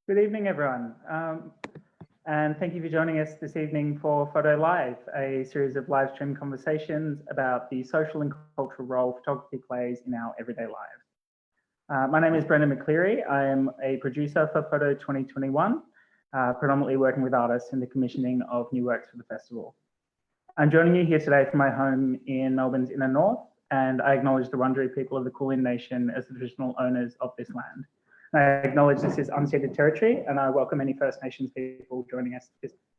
Good evening, everyone. And thank you for joining us this evening for Photo Live, a series of live stream conversations about the social and cultural role photography plays in our everyday lives. My name is Brendan McCleary. I am a producer for Photo 2021, predominantly working with artists in the commissioning of new works for the festival. I'm joining you here today from my home in Melbourne's inner north, and I acknowledge the Wurundjeri people of the Kulin Nation as the traditional owners of this land. I acknowledge this is unceded territory, and I welcome any First Nations people joining us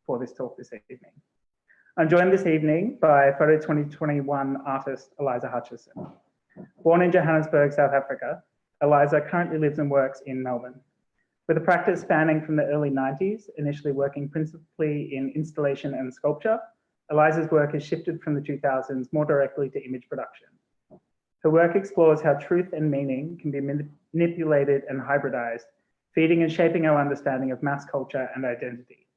for this talk this evening. I'm joined this evening by Photo 2021 artist Eliza Hutchison. Born in Johannesburg, South Africa, Eliza currently lives and works in Melbourne. With a practice spanning from the early 90s, initially working principally in installation and sculpture, Eliza's work has shifted from the 2000s more directly to image production. Her work explores how truth and meaning can be manipulated and hybridized, feeding and shaping our understanding of mass culture and identity.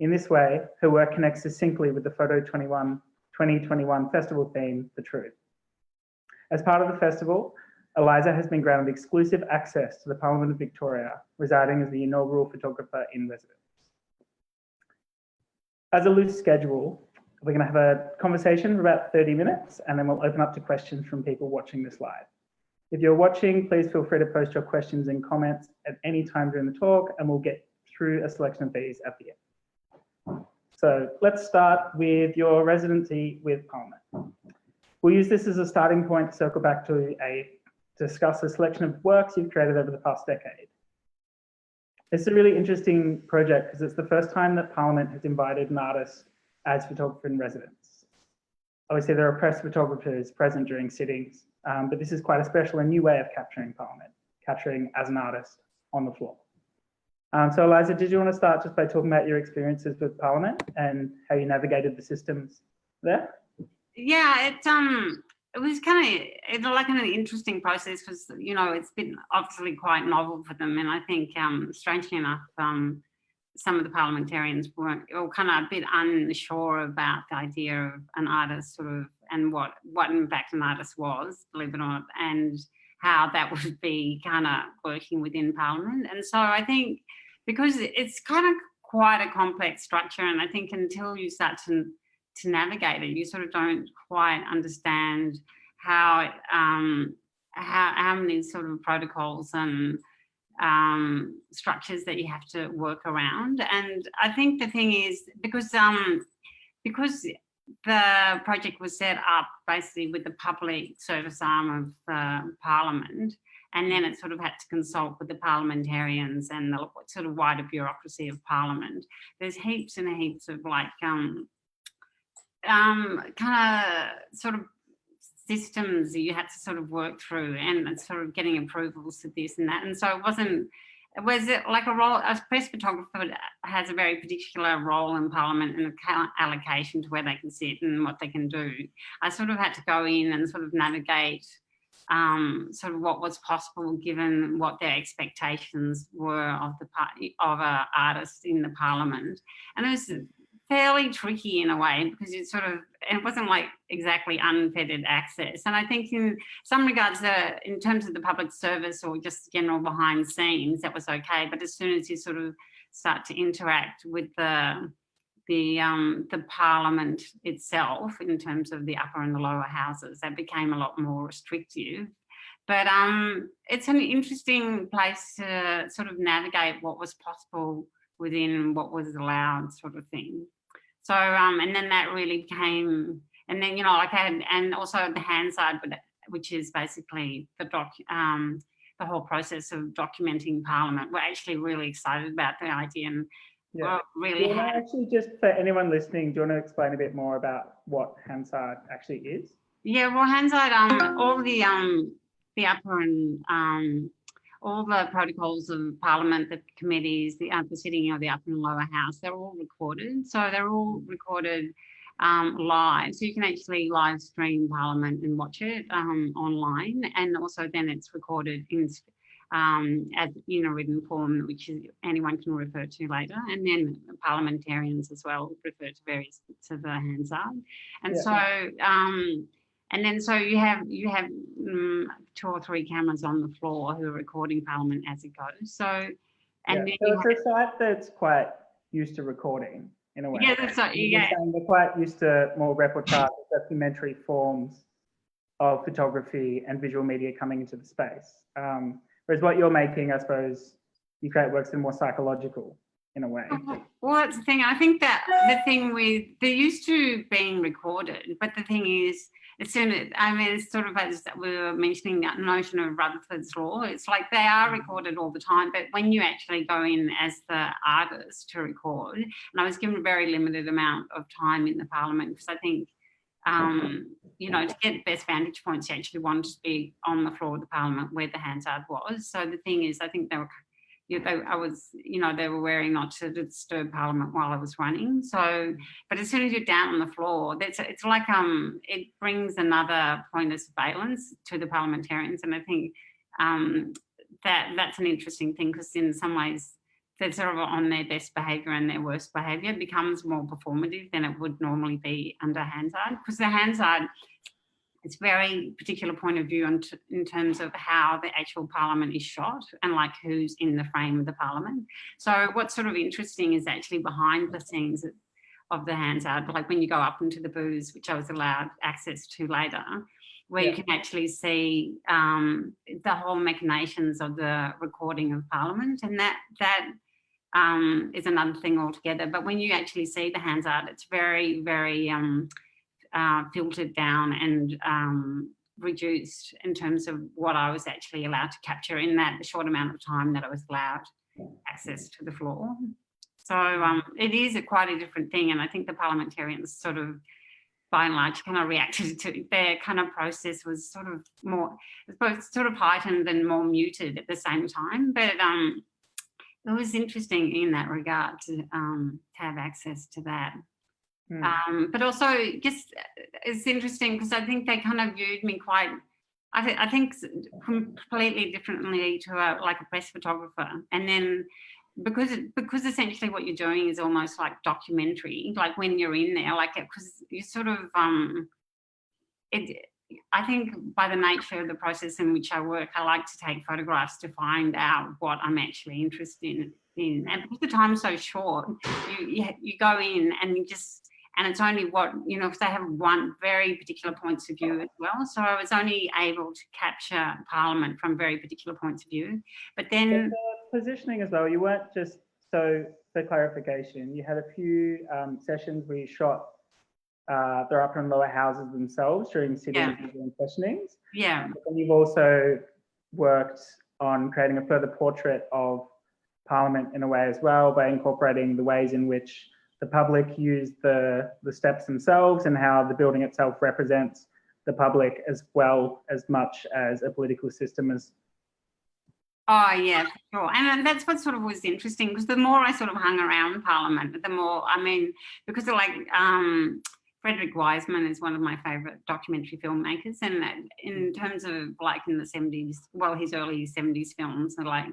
In this way, her work connects succinctly with the Photo 2021 festival theme, The Truth. As part of the festival, Eliza has been granted exclusive access to the Parliament of Victoria, residing as the inaugural photographer in residence. As a loose schedule, we're going to have a conversation for about 30 minutes, and then we'll open up to questions from people watching this live. If you're watching, please feel free to post your questions and comments at any time during the talk, and we'll get through a selection of these at the end. So let's start with your residency with Parliament. We'll use this as a starting point to circle back to discuss a selection of works you've created over the past decade. It's a really interesting project because it's the first time that Parliament has invited an artist as photographer in residence. Obviously, there are press photographers present during sittings, but this is quite a special and new way of capturing Parliament, capturing as an artist on the floor. So Eliza, did you want to start just by talking about your experiences with Parliament and how you navigated the systems there? Yeah, it was kind of like an interesting process because, you know, it's been obviously quite novel for them. And I think, strangely enough, some of the parliamentarians were kind of a bit unsure about the idea of an artist sort of, and what in fact an artist was, believe it or not, and how that would be kind of working within Parliament. And so I think because it's kind of quite a complex structure, and I think until you start to navigate it, you sort of don't quite understand how many sort of protocols and structures that you have to work around. And I think the thing is, because the project was set up basically with the public service arm of the Parliament, and then it sort of had to consult with the parliamentarians and the sort of wider bureaucracy of Parliament. There's heaps and heaps of like kind of sort of systems that you had to sort of work through, and sort of getting approvals to this and that. And so it was like a role, a press photographer has a very particular role in Parliament and allocation to where they can sit and what they can do. I sort of had to go in and sort of navigate sort of what was possible given what their expectations were of an artist in the Parliament. And it was fairly tricky in a way because it wasn't like exactly unfettered access. And I think in some regards, in terms of the public service or just general behind scenes, that was okay. But as soon as you sort of start to interact with the Parliament itself in terms of the upper and the lower houses, that became a lot more restrictive. But it's an interesting place to sort of navigate what was possible within what was allowed, sort of thing. So and then that really came, and then, you know, like and also the hand side, which is basically the whole process of documenting Parliament. We're actually really excited about the idea, and really actually, just for anyone listening, do you want to explain a bit more about what Hansard actually is? Yeah, well, Hansard, all the upper and all the protocols of Parliament, the committees, the sitting of the upper and lower house, they're all recorded. So they're all recorded live. So you can actually live stream Parliament and watch it online. And also then it's recorded in a written form, which anyone can refer to later. And then parliamentarians as well refer to various bits of the Hansard. And so you have 2 or 3 cameras on the floor who are recording Parliament as it goes. So And Yeah. then So it's a site that's quite used to recording in a way. yeah, that's right. You're saying they're quite used to more repertoire, documentary forms of photography and visual media coming into the space. Whereas what you're making, I suppose, you create works that are more psychological in a way. Well, that's the thing. I think that the thing with they're used to being recorded, but the thing is, as soon as it's sort of as we were mentioning that notion of Rutherford's law. It's like they are recorded all the time, but when you actually go in as the artist to record, and I was given a very limited amount of time in the Parliament because I think. To get best vantage points, you actually wanted to be on the floor of the Parliament where the Hansard was. So the thing is, I think they were wearing not to disturb Parliament while I was running. So, but as soon as you're down on the floor, it's like it brings another point of surveillance to the parliamentarians, and I think that's an interesting thing because in some ways they're sort of on their best behaviour and their worst behaviour. It becomes more performative than it would normally be under Hansard because the Hansard. It's very particular point of view in terms of how the actual Parliament is shot and like who's in the frame of the Parliament. So what's sort of interesting is actually behind the scenes of the Hansard, like when you go up into the booths, which I was allowed access to later, where you can actually see the whole machinations of the recording of Parliament, and that is another thing altogether. But when you actually see the Hansard, it's very, very filtered down and reduced in terms of what I was actually allowed to capture in that short amount of time that I was allowed access to the floor. So it is quite a different thing, and I think the parliamentarians sort of, by and large, kind of reacted to their kind of process was sort of more, I suppose, sort of heightened and more muted at the same time. But it was interesting in that regard to have access to that. But also, just it's interesting because I think they kind of viewed me quite, I think completely differently to a press photographer. And then because essentially what you're doing is almost like documentary, like when you're in there, like because you sort of I think by the nature of the process in which I work, I like to take photographs to find out what I'm actually interested in. And because the time's so short, you go in and you just. And it's only because they have one very particular points of view as well. So I was only able to capture Parliament from very particular points of view. But then the positioning as well, you weren't just, so for clarification, you had a few sessions where you shot their upper and lower houses themselves during sittings and questionings. Yeah. But then you've also worked on creating a further portrait of Parliament in a way as well by incorporating the ways in which the public use the steps themselves and how the building itself represents the public as well as much as a political system as. Oh yeah, for sure. And that's what sort of was interesting because the more I sort of hung around Parliament, the more, because of Frederick Wiseman is one of my favourite documentary filmmakers, and in terms of in the 70s, his early 70s films are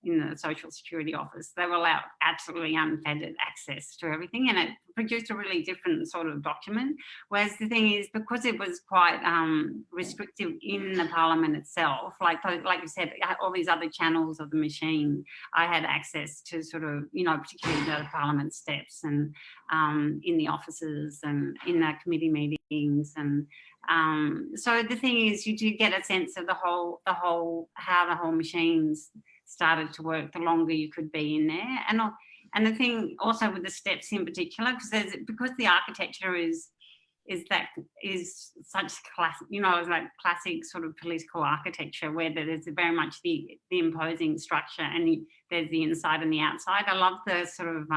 in the Social Security Office, they were allowed absolutely unfettered access to everything, and it produced a really different sort of document. Whereas the thing is, because it was quite restrictive in the Parliament itself, like you said, all these other channels of the machine, I had access to sort of, particularly the Parliament steps and in the offices and in the committee meetings, and so the thing is, you do get a sense of how the whole machine's started to work the longer you could be in there. And the thing also with the steps in particular, because the architecture is such classic, it's like classic sort of political architecture where there's very much the imposing structure and there's the inside and the outside. I love the sort of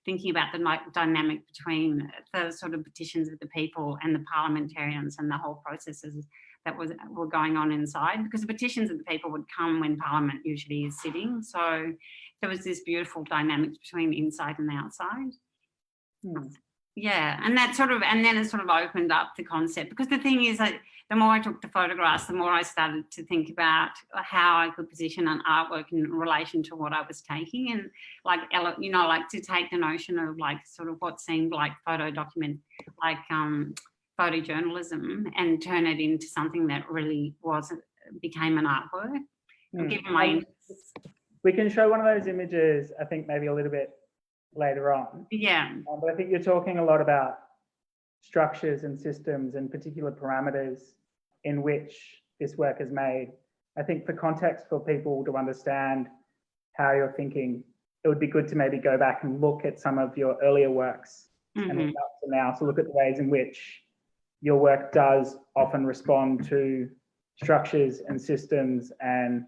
thinking about the dynamic between the sort of petitions of the people and the parliamentarians and the whole processes that were going on inside, because the petitions of the people would come when Parliament usually is sitting. So there was this beautiful dynamic between the inside and the outside. Yeah, and then it sort of opened up the concept, because the thing is that the more I took the photographs, the more I started to think about how I could position an artwork in relation to what I was taking, and to take the notion of sort of what seemed like photojournalism and turn it into something that really became an artwork. Given my interests. We can show one of those images, I think maybe a little bit later on. Yeah. But I think you're talking a lot about structures and systems and particular parameters in which this work is made. I think for context for people to understand how you're thinking, it would be good to maybe go back and look at some of your earlier works and then up to now. So look at the ways in which your work does often respond to structures and systems and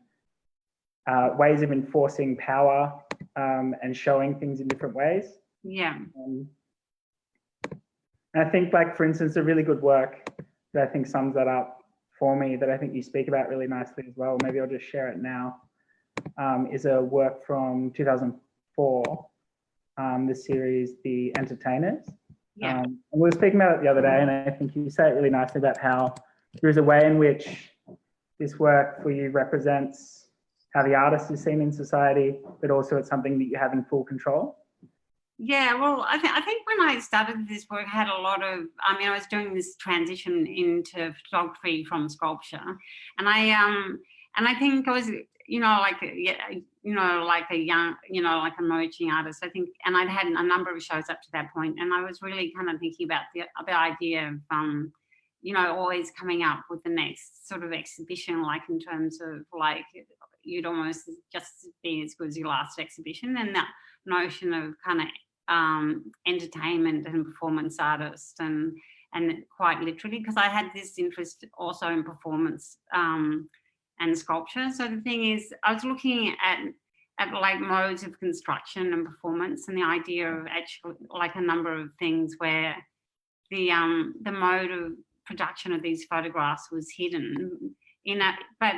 ways of enforcing power and showing things in different ways. Yeah. And I think, like, for instance, a really good work that I think sums that up for me, that I think you speak about really nicely as well, maybe I'll just share it now, is a work from 2004, the series The Entertainers. Yeah. And we were speaking about it the other day, and I think you say it really nicely about how there is a way in which this work for you represents how the artist is seen in society, but also it's something that you have in full control. Yeah, well, I think when I started this work, I had a lot of, I was doing this transition into photography from sculpture, and I think I was, like a young, like emerging artist, I think, and I'd had a number of shows up to that point, and I was really kind of thinking about the idea of, always coming up with the next sort of exhibition, like in terms of like, you'd almost just be as good as your last exhibition, and that notion of kind of entertainment and performance artist, and quite literally, because I had this interest also in performance and sculpture. So the thing is, I was looking at like modes of construction and performance, and the idea of actually like a number of things where the mode of production of these photographs was hidden but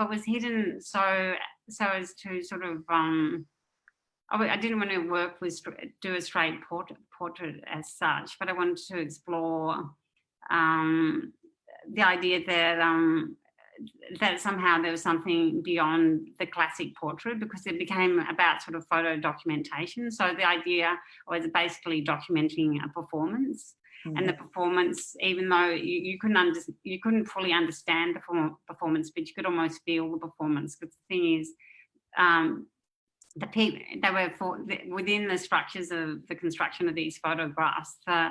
was hidden so as to sort of I didn't want to do a straight portrait as such, but I wanted to explore the idea that somehow there was something beyond the classic portrait, because it became about sort of photo documentation. So the idea was basically documenting a performance. And the performance, even though you couldn't fully understand the performance, but you could almost feel the performance. Because the thing is, the people, they were within the structures of the construction of these photographs, the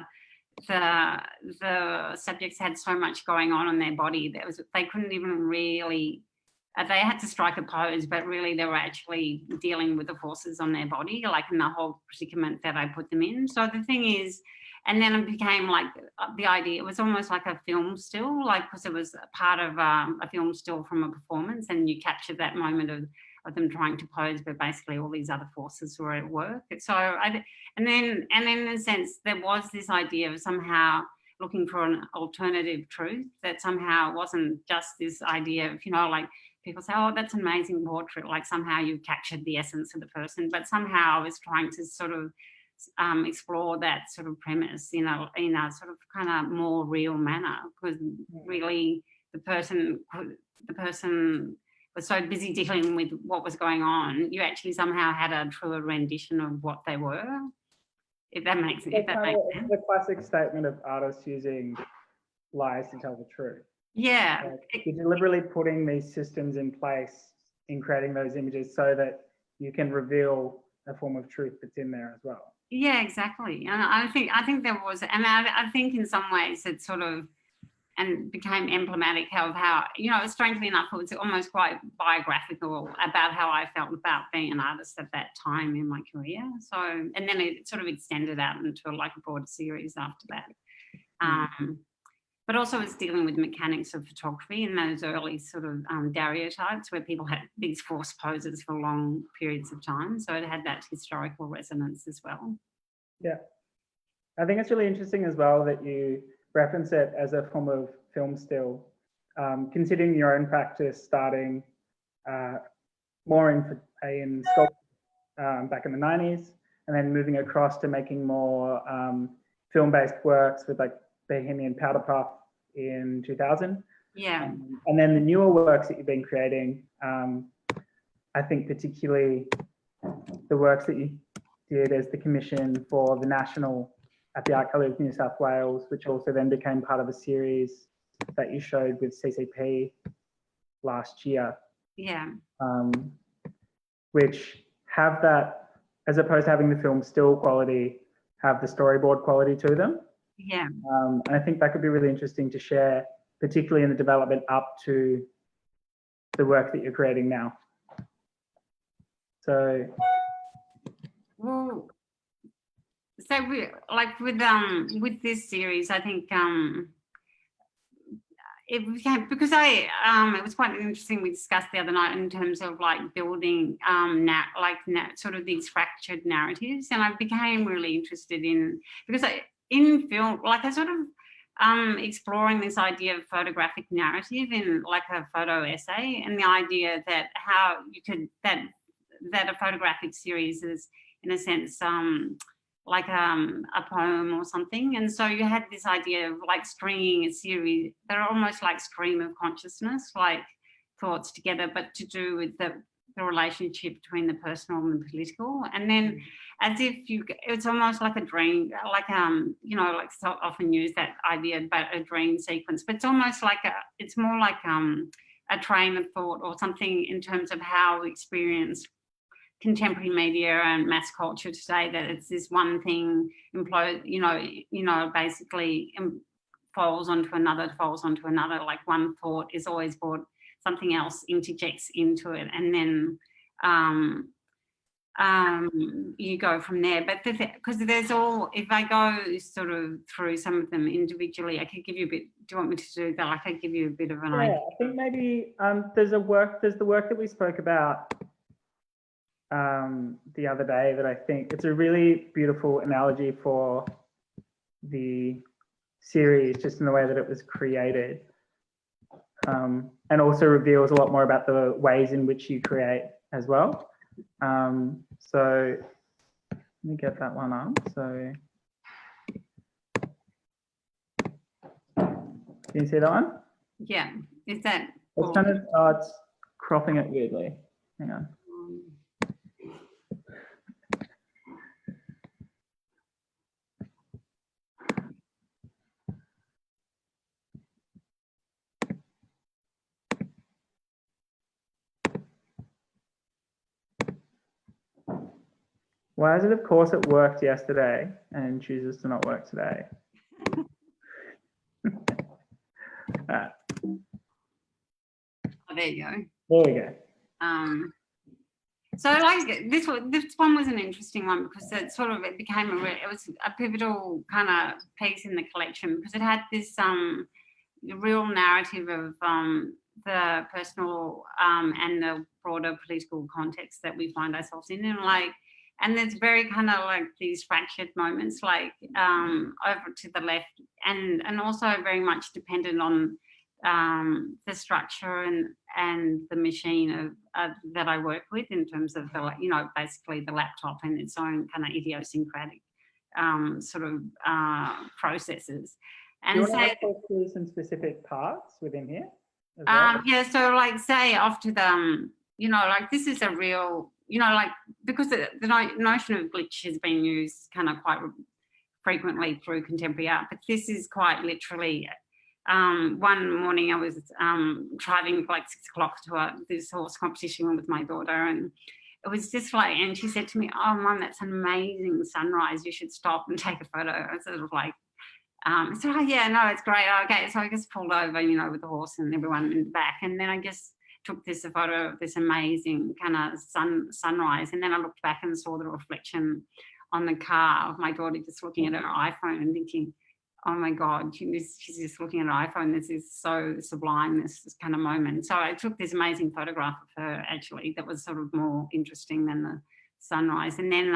subjects had so much going on in their body that they couldn't even really, they had to strike a pose, but really they were actually dealing with the forces on their body, like in the whole predicament that I put them in. So the thing is, and then it became like the idea, it was almost like a film still, like, because it was a part of a film still from a performance, and you captured that moment of them trying to pose, but basically all these other forces were at work. So and then in a sense, there was this idea of somehow looking for an alternative truth that somehow wasn't just this idea of, like people say, oh, that's an amazing portrait, like somehow you've captured the essence of the person, but somehow I was trying to sort of explore that sort of premise, in a sort of kind of more real manner, because really the person was so busy dealing with what was going on, you actually somehow had a truer rendition of what they were, if that makes sense. The classic statement of artists using lies to tell the truth. Yeah. Like, you're deliberately putting these systems in place in creating those images so that you can reveal a form of truth that's in there as well. Yeah, exactly. And I think there was, and I think in some ways it sort of, and became emblematic of how, strangely enough, it was almost quite biographical about how I felt about being an artist at that time in my career. So, and then it sort of extended out into like a broader series after that. But also it's dealing with mechanics of photography in those early sort of daguerreotypes where people had these forced poses for long periods of time. So it had that historical resonance as well. Yeah. I think it's really interesting as well that you reference it as a form of film still, considering your own practice starting more in sculpture back in the 90s, and then moving across to making more film-based works with like Bohemian Powder Puff in 2000. Yeah. And then the newer works that you've been creating, I think particularly the works that you did as the commission for the National at the Art Gallery of New South Wales, which also then became part of a series that you showed with CCP last year. Yeah. which have that, as opposed to having the film still quality, have the storyboard quality to them. Yeah. And I think that could be really interesting to share, particularly in the development up to the work that you're creating now. So, well, so we like with this series, I think it became, because it was quite interesting. We discussed the other night in terms of like building sort of these fractured narratives, and I became really interested in, because in film, like I sort of exploring this idea of photographic narrative in like a photo essay, and the idea that how you could that a photographic series is in a sense like a poem or something. And so you had this idea of like stringing a series that are almost like stream of consciousness, like thoughts together, but to do with the relationship between the personal and the political. And then as if it's almost like a dream, like you know, like so often use that idea about a dream sequence, but it's almost like it's more like a train of thought or something in terms of how we experience contemporary media and mass culture today, that it's this one thing basically falls onto another, like one thought is always brought, something else interjects into it, and then you go from there. But because there's all, if I go sort of through some of them individually, I could give you a bit, do you want me to do that? Like I give you a bit of an idea. I think maybe there's the work that we spoke about the other day, that I think it's a really beautiful analogy for the series, just in the way that it was created, and also reveals a lot more about the ways in which you create as well. So let me get that one up. So can you see that one? Yeah, is that? It's kind of it's cropping it weirdly. Hang on. Why is it, of course, it worked yesterday and chooses to not work today? Right. Oh, there you go. There we go. So like this one was an interesting one, because it became it was a pivotal kind of piece in the collection, because it had this real narrative of the personal and the broader political context that we find ourselves in, and there's very kind of like these fractured moments, like over to the left, and also very much dependent on the structure and the machine of that I work with, in terms of the, you know, basically the laptop and its own kind of idiosyncratic sort of processes. And do you want to talk through some specific parts within here? Yeah, so like say after the, you know, like this is a real, you know, like because the notion of glitch has been used kind of quite frequently through contemporary art, but this is quite literally. One morning I was driving like 6 o'clock to this horse competition with my daughter, and it was just like, and she said to me, "Oh, Mum, that's an amazing sunrise. You should stop and take a photo." I sort of like, so oh, yeah, no, it's great. Okay, so I just pulled over, you know, with the horse and everyone in the back, and then I just took a photo of this amazing kind of sunrise, and then I looked back and saw the reflection on the car of my daughter just looking at her iPhone and thinking, oh my God, she's just looking at an iPhone. This is so sublime, this kind of moment. So I took this amazing photograph of her, actually, that was sort of more interesting than the sunrise. And then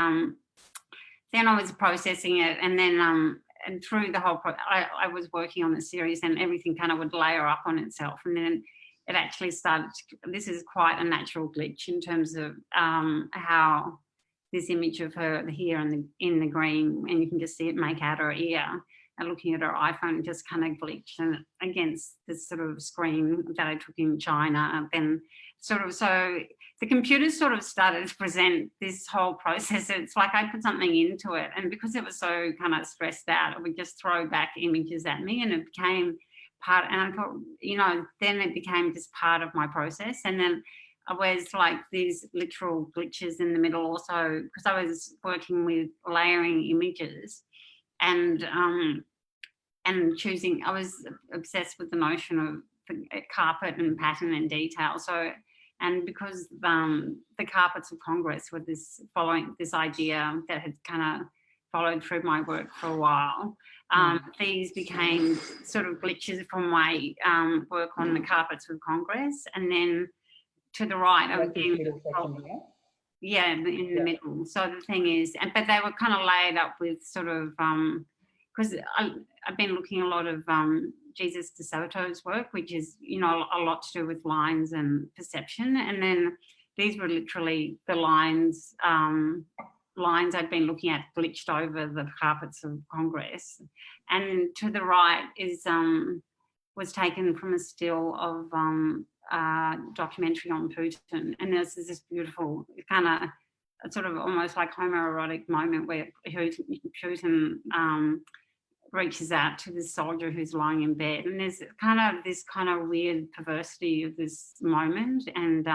I was processing it, and then and through the whole I was working on the series, and everything kind of would layer up on itself. And then it actually started this is quite a natural glitch in terms of how this image of her here in the green, and you can just see it make out her ear, and looking at her iPhone just kind of glitched and against this sort of screen that I took in China. And then so the computer sort of started to present this whole process. It's like I put something into it, and because it was so kind of stressed out, it would just throw back images at me, and it became part, and I thought, you know, then it became just part of my process. And then was like these literal glitches in the middle also, because I was working with layering images and choosing. I was obsessed with the notion of the carpet and pattern and detail. So, and because the carpets of Congress were following this idea that had kind of followed through my work for a while, these became sort of glitches from my work on the carpets of Congress. And then to the right, I was being, in the middle. So the thing is, but they were kind of layered up with sort of, because I've been looking a lot of Jesus de Soto's work, which is, you know, a lot to do with lines and perception. And then these were literally the lines I'd been looking at glitched over the carpets of Congress. And to the right is was taken from a still of documentary on Putin. And there's this beautiful kind of sort of almost like homoerotic moment where Putin reaches out to this soldier who's lying in bed, and there's kind of this kind of weird perversity of this moment, and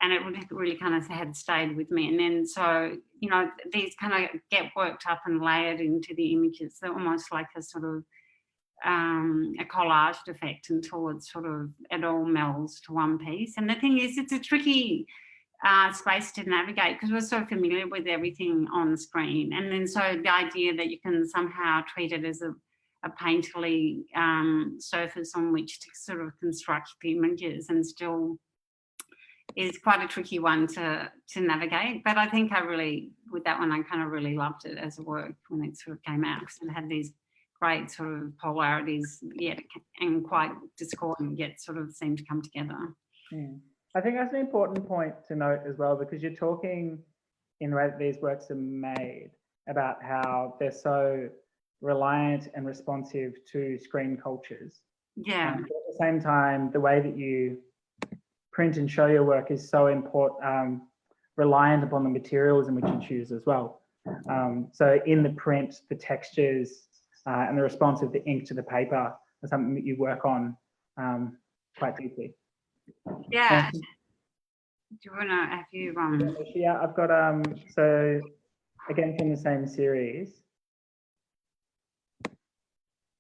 it really kind of had stayed with me. And then so, you know, these kind of get worked up and layered into the images. They're almost like a sort of a collaged effect until it all melds to one piece. And the thing is, it's a tricky space to navigate because we're so familiar with everything on the screen. And then so the idea that you can somehow treat it as a painterly surface on which to sort of construct the images and still is quite a tricky one to navigate. But I think with that one, I kind of really loved it as a work when it sort of came out, because it had these great sort of polarities yet and quite discordant yet sort of seemed to come together. I think that's an important point to note as well, because you're talking in the way that these works are made about how they're so reliant and responsive to screen cultures. Yeah. But at the same time, the way that you print and show your work is so important, reliant upon the materials in which you choose as well. So in the print, the textures and the response of the ink to the paper are something that you work on quite deeply. Yeah. Do you want to have you Yeah, I've got so again from the same series.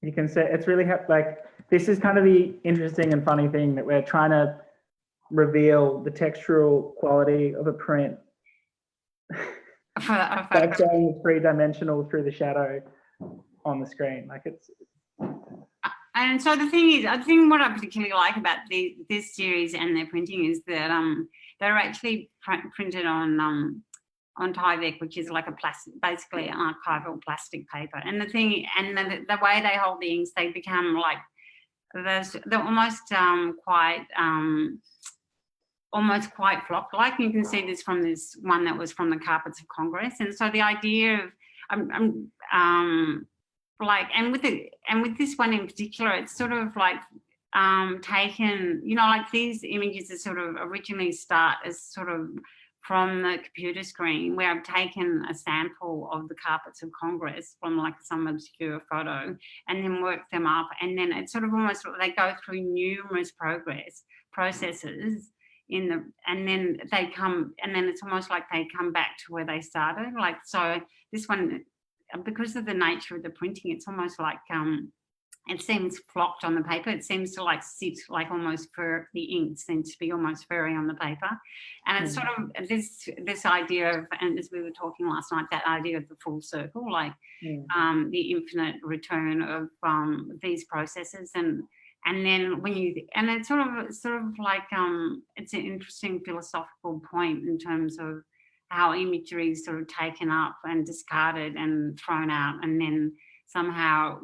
You can say it's really like this is kind of the interesting and funny thing that we're trying to reveal the textural quality of a print. Like going three-dimensional through the shadow on the screen, like it's. And so the thing is, I think what I particularly like about this series and their printing is that they're actually printed on Tyvek, which is like a plastic, basically an archival plastic paper. And the thing, and the way they hold the inks, they become like they're almost quite flock-like. You can see this from this one that was from the carpets of Congress. And so the idea of like, and with this one in particular, it's sort of like taken, you know, like these images are sort of originally start as sort of from the computer screen, where I've taken a sample of the carpets of Congress from like some obscure photo and then worked them up, and then it's sort of almost, they go through numerous processes and then they come, and then it's almost like they come back to where they started. Like, so this one, because of the nature of the printing, it's almost like it seems flocked on the paper. It seems to like sit like almost for the ink seems to be almost furry on the paper. And it's sort of this idea of, and as we were talking last night, that idea of the full circle, like the infinite return of these processes. And then when and it's sort of like it's an interesting philosophical point in terms of how imagery is sort of taken up and discarded and thrown out, and then somehow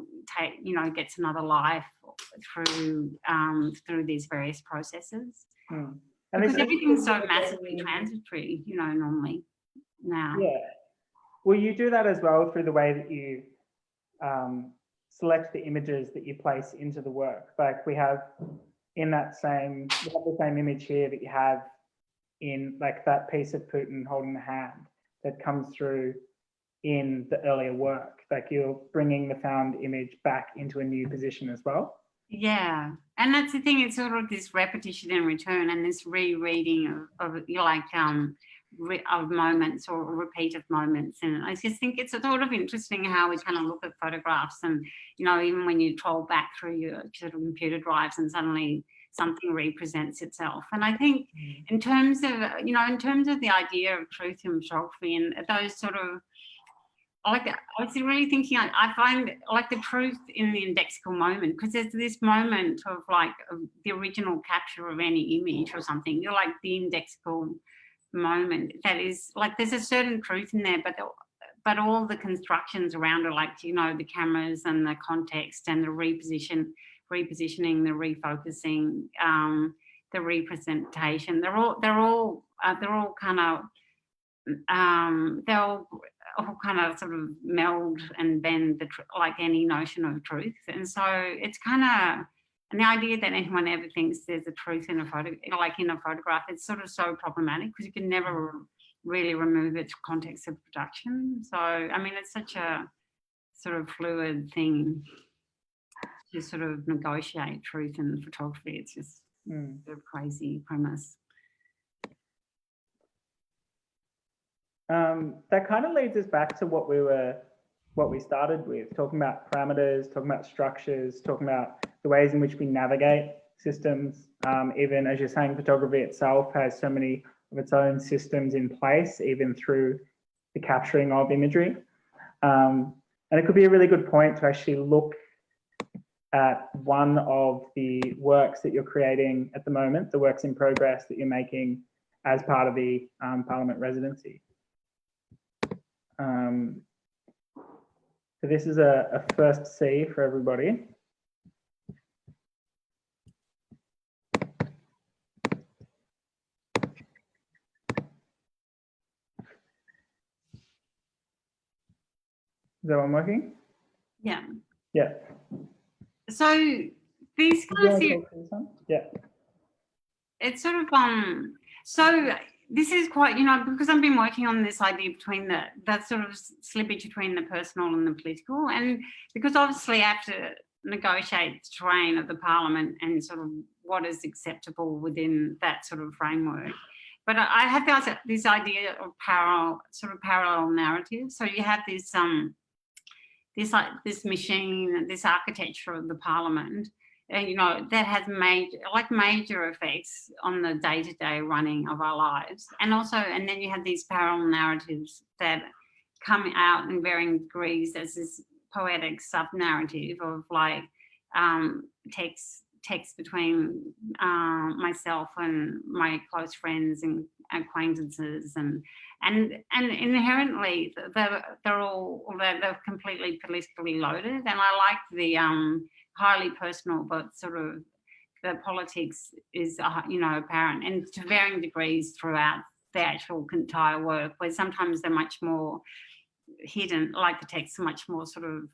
gets another life through these various processes. And because everything's so massively transitory, you know, normally now. Yeah. Well, you do that as well through the way that you select the images that you place into the work. Like we have the same image here that you have in like that piece of Putin holding the hand that comes through in the earlier work. Like you're bringing the found image back into a new position as well. Yeah, and that's the thing. It's sort of this repetition in return, and this rereading of like of moments or repeat of moments. And I just think it's sort of interesting how we kind of look at photographs, and even when you troll back through your sort of computer drives, and suddenly something represents itself. And I think in terms of the idea of truth in photography and those sort of, I was really thinking, I find like the truth in the indexical moment, because there's this moment of like of the original capture of any image or something. You're like the indexical moment that is like there's a certain truth in there, but all the constructions around it, like the cameras and the context and the repositioning, the refocusing, the representation, they're all kind of they'll all kind of sort of meld and bend like any notion of truth. And so it's kind of, and the idea that anyone ever thinks there's a truth in a photo, like in a photograph, it's sort of so problematic because you can never really remove its context of production. So I mean, it's such a sort of fluid thing to sort of negotiate truth in photography. It's just a crazy premise. That kind of leads us back to what we started with, talking about parameters, talking about structures, talking about the ways in which we navigate systems. Even as you're saying, photography itself has so many of its own systems in place, even through the capturing of imagery. And it could be a really good point to actually look at one of the works that you're creating at the moment, the works in progress that you're making as part of the Parliament residency. So this is a first C for everybody. Is that one working? Yeah. Yeah. So these kind of yeah. It's sort of so this is quite, because I've been working on this idea between that sort of slippage between the personal and the political, and because obviously I have to negotiate the terrain of the Parliament and sort of what is acceptable within that sort of framework. But I have this idea of parallel narrative. So you have this this machine, this architecture of the Parliament, and that has major effects on the day-to-day running of our lives. And then you have these parallel narratives that come out in varying degrees as this poetic sub-narrative of like text between myself and my close friends and acquaintances, and inherently they're completely politically loaded. And I like the highly personal, but sort of the politics is apparent, and to varying degrees throughout the actual entire work, where sometimes they're much more hidden, like the texts are much more sort of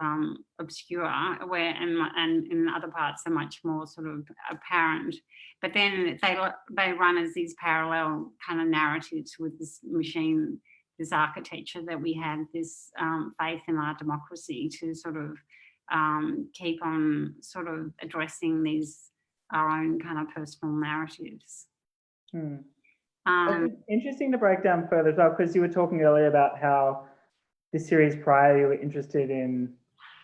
obscure, and in other parts they're much more sort of apparent. But then they run as these parallel kind of narratives with this machine, this architecture that we have, this faith in our democracy to sort of keep on sort of addressing our own kind of personal narratives. It's interesting to break down further as well, because you were talking earlier about how this series prior you were interested in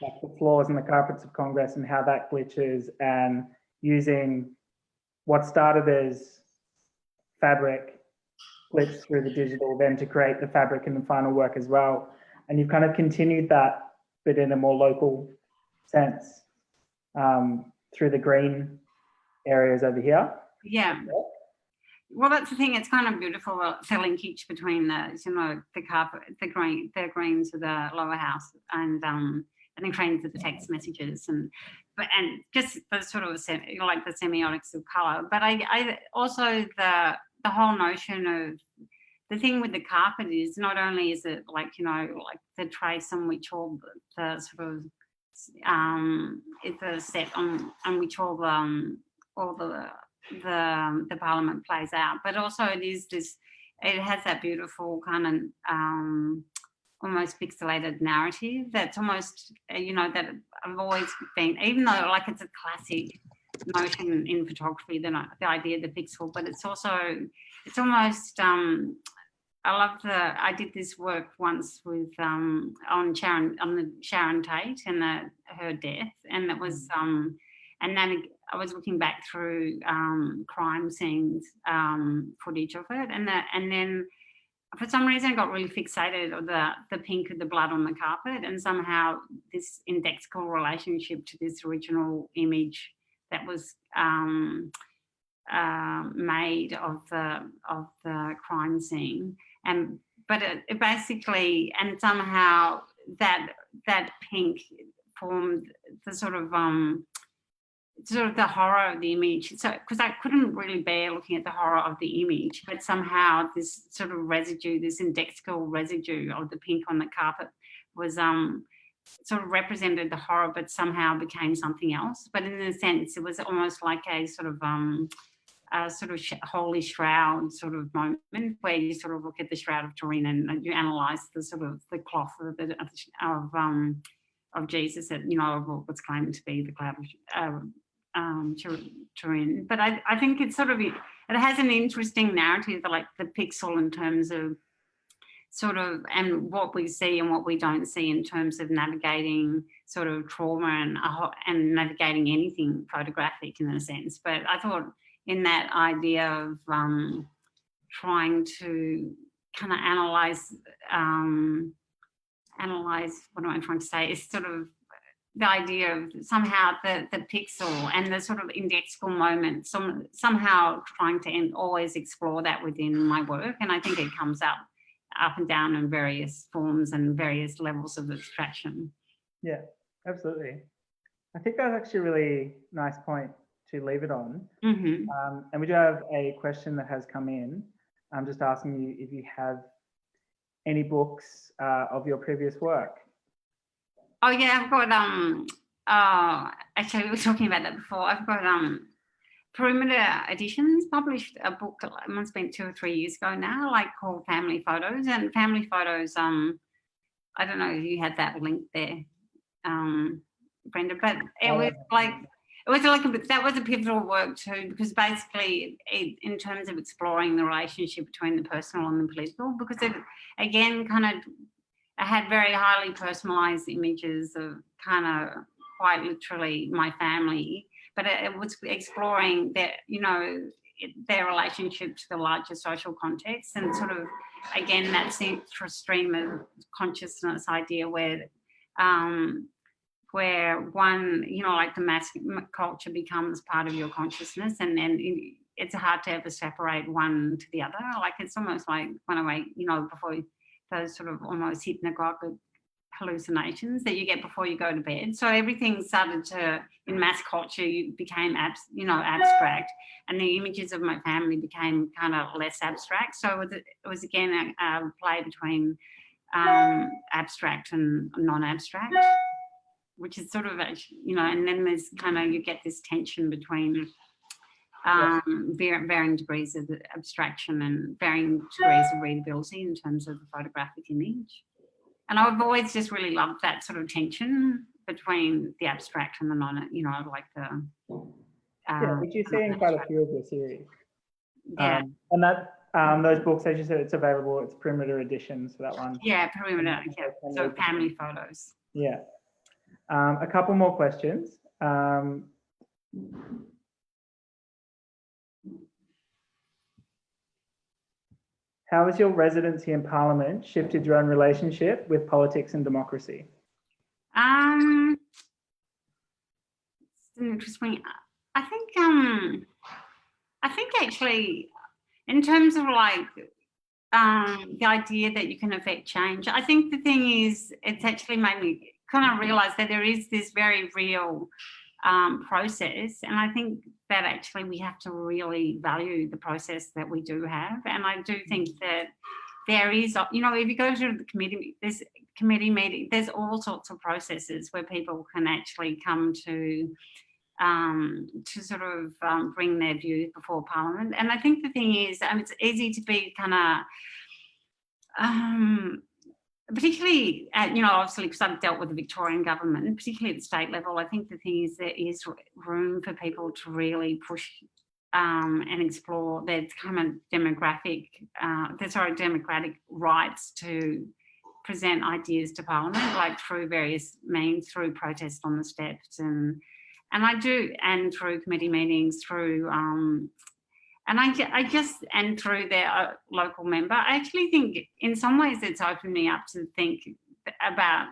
like the floors and the carpets of Congress and how that glitches, and using what started as fabric glitch through the digital then to create the fabric in the final work as well. And you've kind of continued that, but in a more local sense, through the green areas over here. Yeah. Well, that's the thing. It's kind of beautiful, the linkage between the carpet, the greens of the lower house, and the greens of the text messages, and just the sort of like the semiotics of colour. But I also the whole notion of the thing with the carpet is not only is it like like the trace on which all the sort of it's a set on which all the Parliament plays out, but also it has that beautiful kind of almost pixelated narrative that's almost, that I've always been, even though like it's a classic notion in photography, the idea of the pixel, but it's almost, I did this work once with, on the Sharon Tate and her death. And it was, and then I was looking back through crime scenes footage of it. And then for some reason I got really fixated on the pink of the blood on the carpet, and somehow this indexical relationship to this original image that was made of the crime scene, but it basically, and somehow that pink formed the sort of the horror of the image. So, because I couldn't really bear looking at the horror of the image, but somehow this sort of residue, this indexical residue of the pink on the carpet was sort of represented the horror, but somehow became something else. But in a sense, it was almost like a sort of holy shroud sort of moment, where you sort of look at the Shroud of Turin and you analyse the sort of the cloth of Jesus, that what's claimed to be the cloud of Turin. But I think it's sort of, it has an interesting narrative, like the pixel, in terms of sort of, and what we see and what we don't see in terms of navigating sort of trauma and navigating anything photographic in a sense. But I thought in that idea of trying to kind of analyse, what am I trying to say, is sort of the idea of somehow the pixel and the sort of indexical moment, somehow trying to always explore that within my work. And I think it comes up and down in various forms and various levels of abstraction. Yeah, absolutely. I think that's actually a really nice point to leave it on. Mm-hmm. And we do have a question that has come in. I'm just asking you if you have any books of your previous work. Oh yeah, I've got actually we were talking about that before. I've got Perimeter Editions published a book, it must have been 2 or 3 years ago now, like called Family Photos. And Family Photos, I don't know if you had that link there, Brenda, but it was like, that was a pivotal work too, because basically in terms of exploring the relationship between the personal and the political, because it again kind of, I had very highly personalised images of kind of quite literally my family, but it was exploring their relationship to the larger social context, and sort of, again, that central stream of consciousness idea where one, like the mass culture becomes part of your consciousness, and then it's hard to ever separate one to the other. Like it's almost like when I wake, before those sort of almost hypnagogic hallucinations that you get before you go to bed. So everything started to, in mass culture, became abstract, and the images of my family became kind of less abstract. So it was again a play between abstract and non-abstract, which is sort of, and then there's kind of, you get this tension between varying degrees of abstraction and varying degrees of readability in terms of the photographic image. And I've always just really loved that sort of tension between the abstract and the non, like the... which you see in quite a few of your series. Yeah. And that, those books, as you said, it's available, it's Perimeter Editions for that one. Yeah, Perimeter, yeah. So Family Photos. Yeah. A couple more questions. How has your residency in Parliament shifted your own relationship with politics and democracy? It's an interesting. I think actually, in terms of like the idea that you can affect change, I think the thing is, it's actually made me kind of realise that there is this very real process, and I think that actually we have to really value the process that we do have. And I do think that there is, if you go to the committee meeting, there's all sorts of processes where people can actually come to sort of bring their views before Parliament. And I think the thing is, it's easy to be kind of particularly at, obviously because I've dealt with the Victorian government, particularly at the state level, I think the thing is there is room for people to really push and explore their kind of democratic rights to present ideas to Parliament, like through various means, through protest on the steps, and through committee meetings, through and through their local member. I actually think in some ways it's opened me up to think about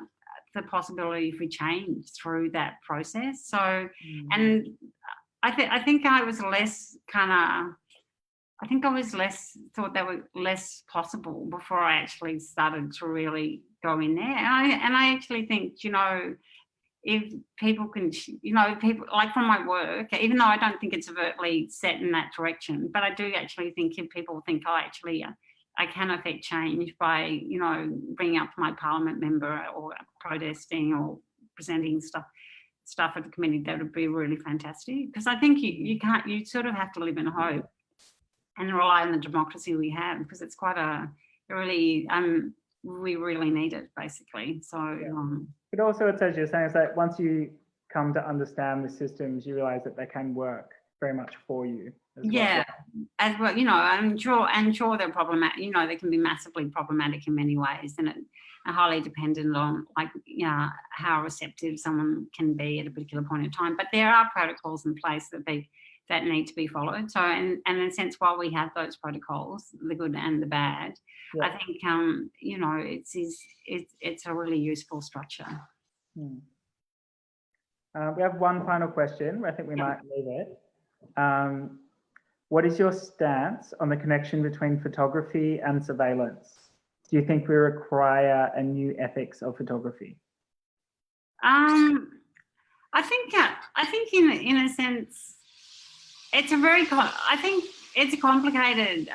the possibility if we change through that process. So, and I think I was less thought they were less possible before I actually started to really go in there. And I actually think, if people can, people like from my work, even though I don't think it's overtly set in that direction, but I do actually think if people think, I can affect change by, bringing up my Parliament member or protesting or presenting stuff at the committee, that would be really fantastic. Because I think you sort of have to live in hope and rely on the democracy we have, because it's quite we really need it, basically. So but also, it's as you're saying, it's like once you come to understand the systems, you realize that they can work very much for you as well. As well, I'm sure they're problematic. They can be massively problematic in many ways, and are highly dependent on how receptive someone can be at a particular point in time. But there are protocols in place that need to be followed. So, and in a sense, while we have those protocols, the good and the bad, I think it's a really useful structure. We have one final question. I think we might leave it. What is your stance on the connection between photography and surveillance? Do you think we require a new ethics of photography? I think in a sense, I think it's a complicated,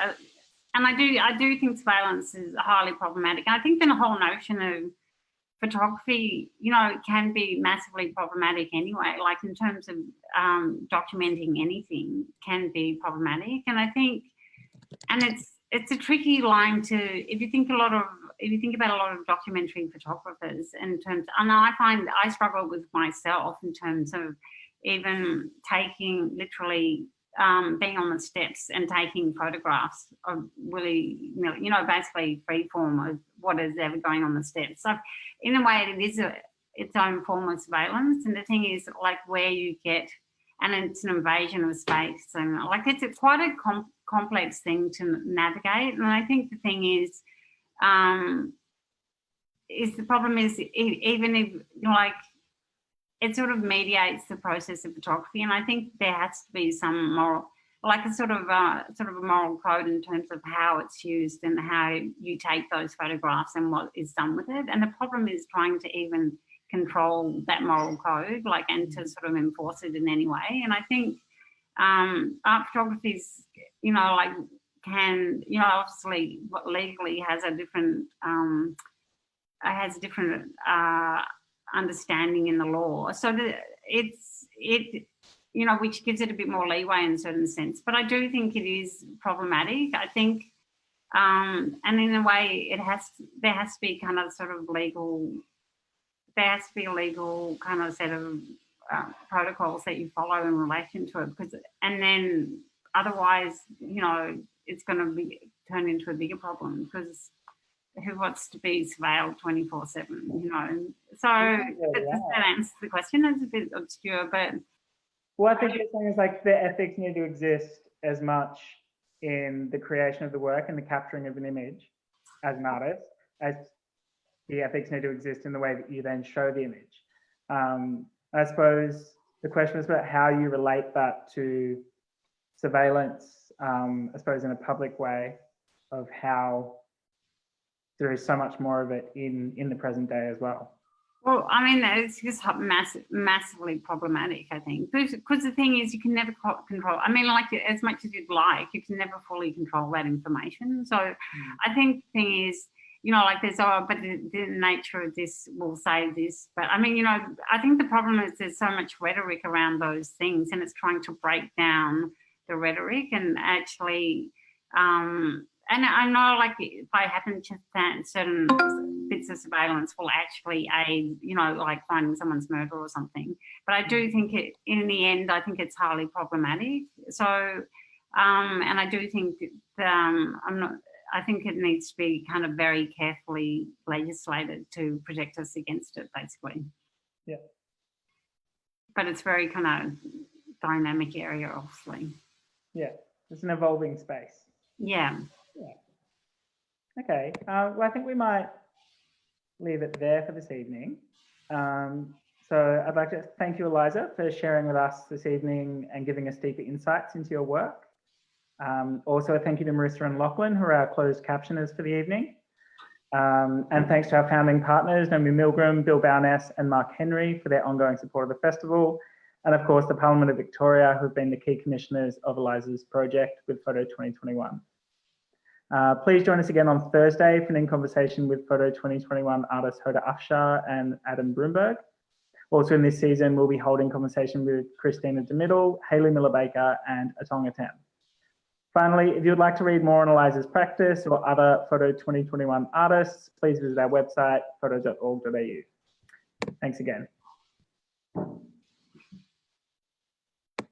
and I do think surveillance is highly problematic. And I think the whole notion of photography, can be massively problematic anyway, like in terms of documenting anything can be problematic. And I think, and it's a tricky line if you think about a lot of documentary photographers in terms, and I struggle with myself in terms of even taking literally being on the steps and taking photographs of really, basically free form of what is ever going on the steps. So in a way, it is its own form of surveillance. And the thing is, like, where you get, and it's an invasion of space, and like it's quite a complex thing to navigate. And I think the thing is the problem is even if it sort of mediates the process of photography, and I think there has to be some moral, like a sort of a moral code in terms of how it's used and how you take those photographs and what is done with it. And the problem is trying to even control that moral code, and to sort of enforce it in any way. And I think art photography is, obviously legally has a different understanding in the law, so that which gives it a bit more leeway in a certain sense. But I do think it is problematic. I think, and in a way, there has to be kind of sort of legal. There has to be a legal kind of set of protocols that you follow in relation to it, and then otherwise, it's going to be turned into a bigger problem, because who wants to be surveilled 24/7, So does that answer the question? It's a bit obscure, but... Well, I think you're saying is the ethics need to exist as much in the creation of the work and the capturing of an image as an artist, as the ethics need to exist in the way that you then show the image. I suppose the question is about how you relate that to surveillance, I suppose in a public way, of how there is so much more of it in the present day as well. Well, I mean, it's just massively problematic, I think, because the thing is, you can never control. I mean, as much as you'd like, you can never fully control that information. So I think the thing is, but the nature of this will say this. But I mean, I think the problem is there's so much rhetoric around those things, and it's trying to break down the rhetoric and actually. And I know, if I happen to stand certain bits minutes of surveillance will actually aid, you know, like finding someone's murderer or something. But I do think in the end, I think it's highly problematic. So, and I do think that I think it needs to be kind of very carefully legislated to protect us against it, basically. Yeah. But it's very kind of dynamic area, obviously. Yeah, it's an evolving space. Yeah. Yeah. Okay, well, I think we might leave it there for this evening. So I'd like to thank you, Eliza, for sharing with us this evening and giving us deeper insights into your work. Also, a thank you to Marissa and Lachlan, who are our closed captioners for the evening. And thanks to our founding partners, Naomi Milgram, Bill Bowness, and Mark Henry for their ongoing support of the festival. And of course, the Parliament of Victoria, who've been the key commissioners of Eliza's project with Photo 2021. Please join us again on Thursday for an in-conversation with Photo 2021 artists Hoda Afshar and Adam Broomberg. Also in this season, we'll be holding conversation with Christina DeMiddle, Hayley Miller-Baker, and Atonga Tem. Finally, if you'd like to read more on Eliza's practice or other Photo 2021 artists, please visit our website, photo.org.au. Thanks again.